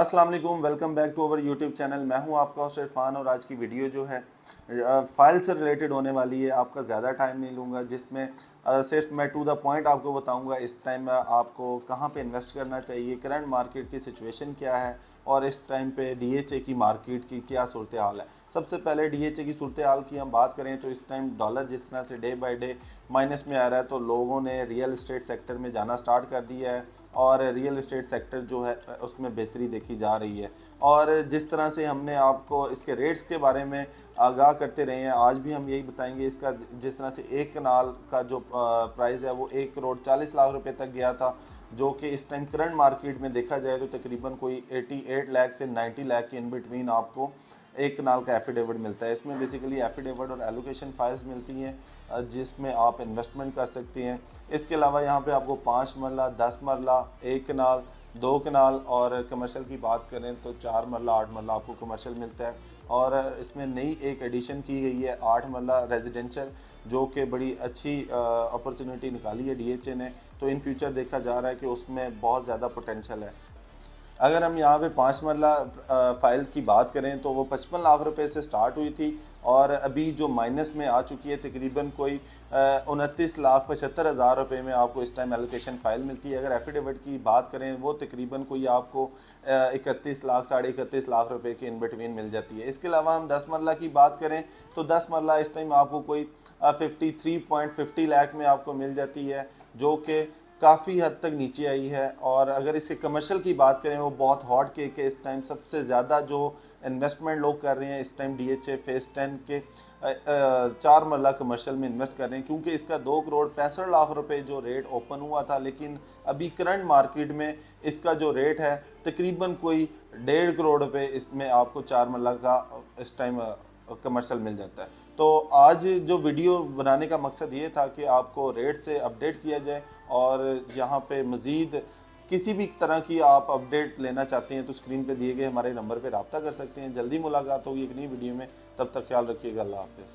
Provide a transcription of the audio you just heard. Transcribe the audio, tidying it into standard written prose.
अस्सलाम वालेकुम, welcome back to our YouTube channel. मैं हूं आपका होस्ट इरफान और आज की वीडियो जो है फाइल से रिलेटेड होने वाली है। आपका ज़्यादा टाइम नहीं लूँगा, जिसमें सिर्फ मैं टू द पॉइंट आपको बताऊंगा इस टाइम आपको कहां पे इन्वेस्ट करना चाहिए, करंट मार्केट की सिचुएशन क्या है और इस टाइम पे डीएचए की मार्केट की क्या सूरत हाल है। सबसे पहले डीएचए की सूरत हाल की हम बात करें तो इस टाइम डॉलर जिस तरह से डे बाय डे माइनस में आ रहा है, तो लोगों ने रियल इस्टेट सेक्टर में जाना स्टार्ट कर दिया है और रियल इस्टेट सेक्टर जो है उसमें बेहतरी देखी जा रही है। और जिस तरह से हमने आपको इसके रेट्स के बारे में आगाह करते रहे हैं, आज भी हम यही बताएंगे। इसका जिस तरह से एक कनाल का जो प्राइस है वो 1 करोड़ 40 लाख रुपए तक गया था, जो कि इस टाइम करंट मार्केट में देखा जाए तो तकरीबन कोई 88 लाख से 90 लाख के इन बिटवीन आपको एक कनाल का एफिडेविट मिलता है। इसमें बेसिकली एफिडेविट और एलोकेशन फाइल्स मिलती हैं जिसमें आप इन्वेस्टमेंट कर सकते हैं। इसके अलावा यहाँ पे आपको 5 मरला, 10 मरला, एक कनाल, 2 कनाल और कमर्शियल की बात करें तो 4 मरला, 8 मरला आपको कमर्शियल मिलता है। और इसमें नई एक एडिशन की गई है 8 मरला रेजिडेंशियल, जो कि बड़ी अच्छी अपॉर्चुनिटी निकाली है डीएचए ने। तो इन फ्यूचर देखा जा रहा है कि उसमें बहुत ज़्यादा पोटेंशियल है। अगर हम यहाँ पे 5 मरला फाइल की बात करें तो वो 55 लाख रुपए से स्टार्ट हुई थी और अभी जो माइनस में आ चुकी है तकरीबन कोई 29 लाख 75 हज़ार रुपये में आपको इस टाइम एलोकेशन फ़ाइल मिलती है। अगर एफिडेविट की बात करें वो तकरीबन कोई आपको 31 लाख 31.5 लाख रुपए के इन बिटवीन मिल जाती है। इसके अलावा हम 10 मरला की बात करें तो 10 मरला इस टाइम आपको कोई 53.50 लाख में आपको मिल जाती है, जो कि काफ़ी हद तक नीचे आई है। और अगर इसके कमर्शियल की बात करें वो बहुत हॉट केक है। इस टाइम सबसे ज़्यादा जो इन्वेस्टमेंट लोग कर रहे हैं इस टाइम डीएचए फेज 10 के 4 मरला कमर्शियल में इन्वेस्ट कर रहे हैं, क्योंकि इसका 2 करोड़ 65 लाख रुपए जो रेट ओपन हुआ था, लेकिन अभी करंट मार्केट में इसका जो रेट है तकरीबन कोई 1.5 करोड़ रुपए इसमें आपको 4 मरला का इस टाइम कमर्शियल मिल जाता है। तो आज जो वीडियो बनाने का मकसद ये था कि आपको रेट से अपडेट किया जाए, और यहाँ पे मज़ीद किसी भी तरह की आप अपडेट लेना चाहते हैं तो स्क्रीन पे दिए गए हमारे नंबर पे रब्ता कर सकते हैं। जल्दी मुलाकात होगी एक नई वीडियो में, तब तक ख्याल रखिएगा। अल्लाह हाफ़िज़।